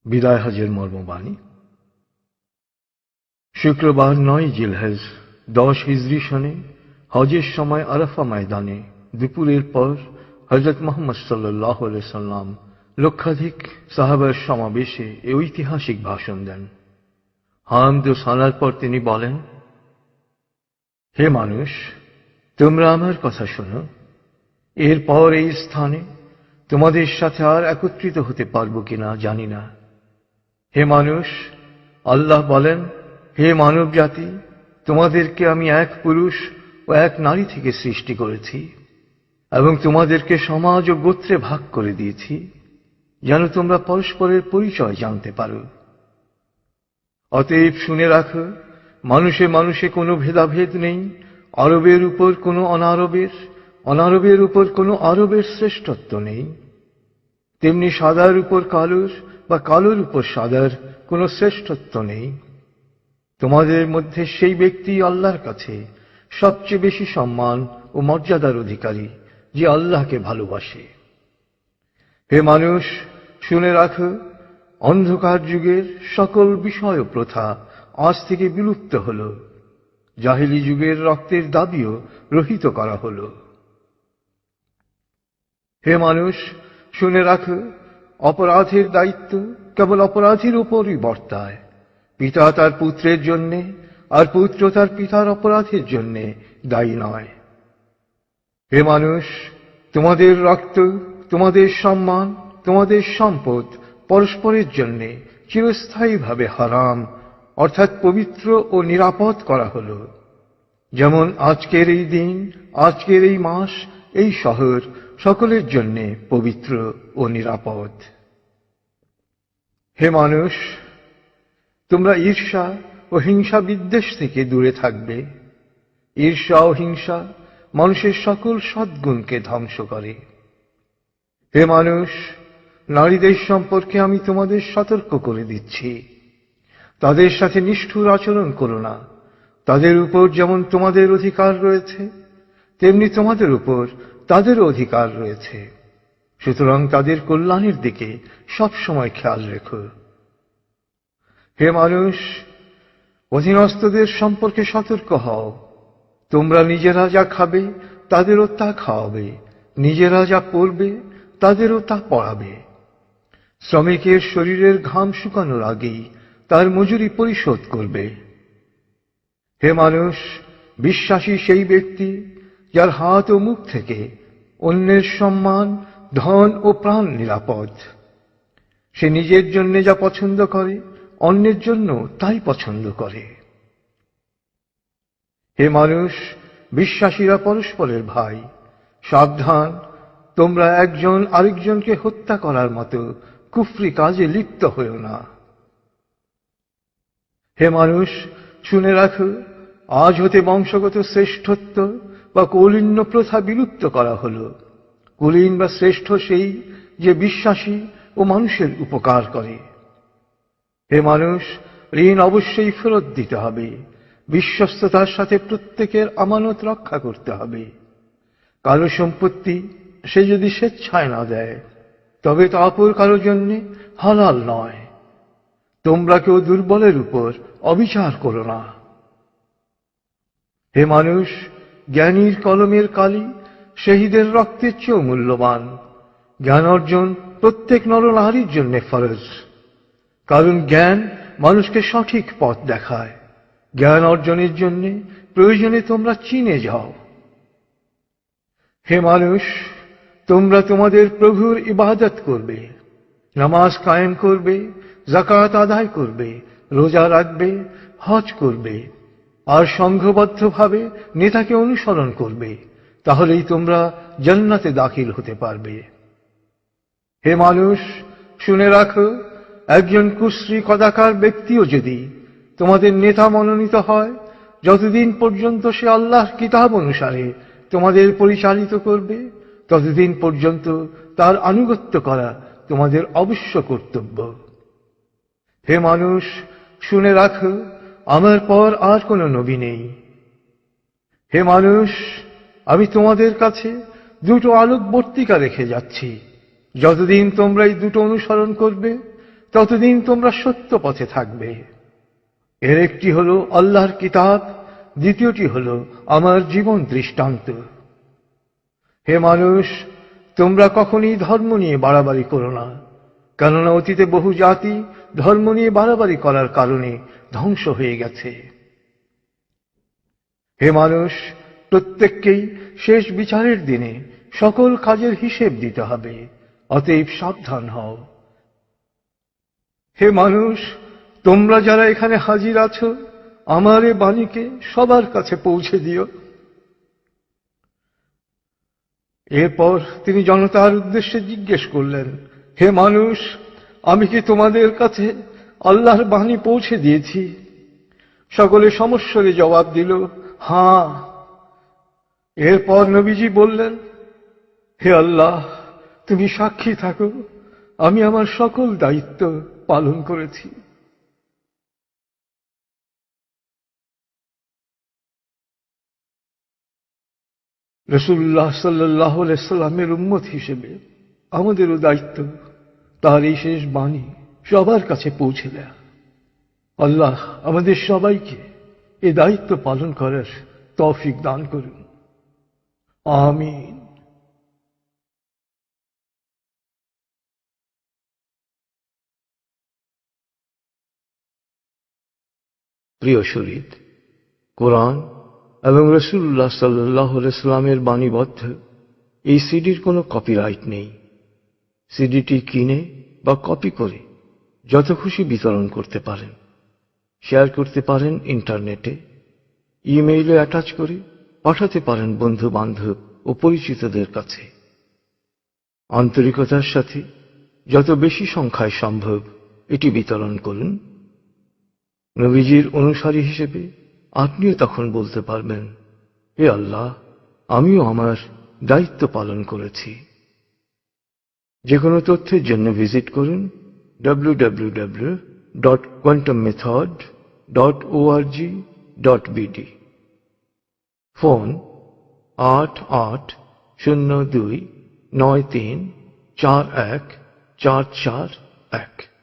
বিদায় হজের মর্মবাণী। শুক্রবার ৯ জিলহজ ১০ হিজরি সনে হজের সময় আরাফা ময়দানে দুপুরের পর হযরত মুহাম্মদ সাল্লাল্লাহু আলাইহি সাল্লাম লক্ষাধিক সাহাবার সমাবেশে এই ঐতিহাসিক ভাষণ দেন। হামদ ও সালার পর তিনি বলেন, হে মানুষ, তোমরা আমার কথা শোনো। এরপর এই স্থানে তোমাদের সাথে আর একত্রিত হতে পারবো কিনা জানি না। হে মানুষ, আল্লাহ বলেন, হে মানব জাতি, তোমাদেরকে আমি এক পুরুষ ও এক নারী থেকে সৃষ্টি করেছি এবং তোমাদেরকে সমাজ ও গোত্রে ভাগ করে দিয়েছি যেন তোমরা পরস্পরের পরিচয় জানতে পারো। অতএব শুনে রাখো, মানুষে মানুষে কোনো ভেদাভেদ নেই। আরবের উপর কোনো অনারবের, অনারবের উপর কোনো আরবের শ্রেষ্ঠত্ব নেই। তেমনি সাদার উপর কালোর বা কালোর উপর সাদার কোনো শ্রেষ্ঠত্ব নেই। তোমাদের মধ্যে সেই ব্যক্তি আল্লাহর কাছে সবচেয়ে বেশি সম্মান ও মর্যাদার অধিকারী যে আল্লাহকে ভালোবাসে। হে মানুষ, শুনে রাখো, অন্ধকার যুগের সকল বিষয় ও প্রথা আজ থেকে বিলুপ্ত হল। জাহেলি যুগের রক্তের দাবিও রহিত করা হল। হে মানুষ, শুনে রাখো, অপরাধের দায়িত্ব কেবল অপরাধীর উপরই বর্তায়। পিতা তার পুত্রের জন্যে আর পুত্র তার পিতার অপরাধের জন্যে দায়ী নয়। হে মানুষ, তোমাদের রক্ত, তোমাদের সম্মান, তোমাদের সম্পদ পরস্পরের জন্যে চিরস্থায়ীভাবে হারাম অর্থাৎ পবিত্র ও নিরাপদ করা হল। যেমন আজকের এই দিন, আজকের এই মাস, এই শহর সকলের জন্যে পবিত্র ও নিরাপদ। হে মানুষ, তোমরা ঈর্ষা ও হিংসা বিদ্বেষ থেকে দূরে থাকবে। ঈর্ষা ও হিংসা মানুষের সকল সদ্গুণকে ধ্বংস করে। হে মানুষ, নারীদের সম্পর্কে আমি তোমাদের সতর্ক করে দিচ্ছি, তাদের সাথে নিষ্ঠুর আচরণ করো না। তাদের উপর যেমন তোমাদের অধিকার রয়েছে, তেমনি তোমাদের উপর তাদেরও অধিকার রয়েছে। সুতরাং তাদের কল্যাণের দিকে সবসময় খেয়াল রেখো। হে মানুষ, অধীনস্থদের সম্পর্কে সতর্ক হও। তোমরা নিজেরা যা খাবে তাদেরও তা খাওয়াবে, নিজেরা যা পরবে তাদেরও তা পরাবে। শ্রমিকের শরীরের ঘাম শুকানোর আগেই তার মজুরি পরিশোধ করবে। হে মানুষ, বিশ্বাসী সেই ব্যক্তি যার হাত ও মুখ থেকে অন্যের সম্মান, ধন ও প্রাণ নিরাপদ। সে নিজের জন্য যা পছন্দ করে অন্যের জন্য তাই পছন্দ করে। হে মানুষ, বিশ্বাসীরা পরস্পরের ভাই। সাবধান, তোমরা একজন আরেকজনকে হত্যা করার মতো কুফরি কাজে লিপ্ত হও না। হে মানুষ, শুনে রাখো, আজ হতে বংশগত শ্রেষ্ঠত্ব বা কৌলিন্য প্রথা বিলুপ্ত করা হল। কুলীন বা শ্রেষ্ঠ সেই যে বিশ্বাসী ও মানুষের উপকার করে। হে মানুষ, ঋণ অবশ্যই ফেরত দিতে হবে। বিশ্বস্ততার সাথে প্রত্যেকের আমানত রক্ষা করতে হবে। কারো সম্পত্তি সে যদি স্বেচ্ছায় না দেয় তবে তা অপর কারো জন্য হালাল নয়। তোমরা কেউ দুর্বলের উপর অবিচার করো না। হে মানুষ, জ্ঞানীর কলমের কালি শহীদের রক্তের চেয়েও মূল্যবান। জ্ঞান অর্জন প্রত্যেক নরনারীর জন্য ফরজ, কারণ জ্ঞান মানুষকে সঠিক পথ দেখায়। জ্ঞান অর্জনের জন্য প্রয়োজনে তোমরা চীনে যাও। হে মানুষ, তোমরা তোমাদের প্রভুর ইবাদত করবে, নামাজ কায়েম করবে, যাকাত আদায় করবে, রোজা রাখবে, হজ করবে আর সংঘবদ্ধভাবে নেতাকে অনুসরণ করবে, তাহলেই তোমরা জান্নাতে দাখিল হতে পারবে। হে মানুষ, শুনে রাখো, একজন কুশ্রী কদাকার ব্যক্তিও যদি তোমাদের নেতা মনোনীত হয়, যতদিন পর্যন্ত সে আল্লাহর কিতাব অনুসারে তোমাদের পরিচালিত করবে, ততদিন পর্যন্ত তার আনুগত্য করা তোমাদের অবশ্য কর্তব্য। হে মানুষ, শুনে রাখো, আমার পর আর কোনো নবী নেই। হে মানুষ, আমি তোমাদের কাছে দুটো আলোকবর্তিকা রেখে যাচ্ছি। যতদিন তোমরা এই দুটো অনুসরণ করবে, ততদিন তোমরা সত্য পথে থাকবে। এর একটি হলো আল্লাহর কিতাব, দ্বিতীয়টি হলো আমার জীবন দৃষ্টান্ত। হে মানুষ, তোমরা কখনই ধর্ম নিয়ে বাড়াবাড়ি করো না, কেননা অতীতে বহু জাতি ধর্ম নিয়ে বাড়াবাড়ি করার কারণে ধ্বংস হয়ে গেছে। হে মানুষ, প্রত্যেককেই শেষ বিচারের দিনে সকল কাজের হিসেব দিতে হবে, অতএব সাবধান হও। হে মানুষ, তোমরা যারা এখানে হাজির আছো, আমার এ বাণীকে সবার কাছে পৌঁছে দিও। এরপর তিনি জনতার উদ্দেশ্যে জিজ্ঞেস করলেন, হে মানুষ, আমি কি তোমাদের কাছে আল্লাহর বাণী পৌঁছে দিয়েছি? সকলে সমস্বরে জবাব দিল, হ্যাঁ। এরপর নবীজি বললেন, হে আল্লাহ, তুমি সাক্ষী থাকো, আমি আমার সকল দায়িত্ব পালন করেছি। রাসূলুল্লাহ সাল্লাল্লাহু আলাইহি সাল্লামের উম্মত হিসেবে আমাদেরও দায়িত্ব তার এই শেষ বাণী সবার কাছে পৌঁছে দেয়া। আল্লাহ আমাদের সবাইকে এ দায়িত্ব পালন করার তৌফিক দান করুন। আমিন। প্রিয় শরীদ, কোরআন এবং রাসূলুল্লাহ সাল্লাল্লাহু আলাইহি সাল্লামের বাণীবদ্ধ এই সিডির কোনো কপিরাইট নেই। সিডিটি কিনে বা কপি করে যত খুশি বিতরণ করতে পারেন, শেয়ার করতে পারেন ইন্টারনেটে, ইমেইলে অ্যাটাচ করে পাঠাতে পারেন বন্ধু বান্ধব ও পরিচিতদের কাছে। আন্তরিকতার সাথে যত বেশি সংখ্যায় সম্ভব এটি বিতরণ করুন। নবীজির অনুসারী হিসেবে আপনিও তখন বলতে পারবেন, হে আল্লাহ, আমিও আমার দায়িত্ব পালন করেছি। যে কোনো তথ্যের জন্য ভিজিট করুন www.quantummethod.org.bd। ফোন 880293414441।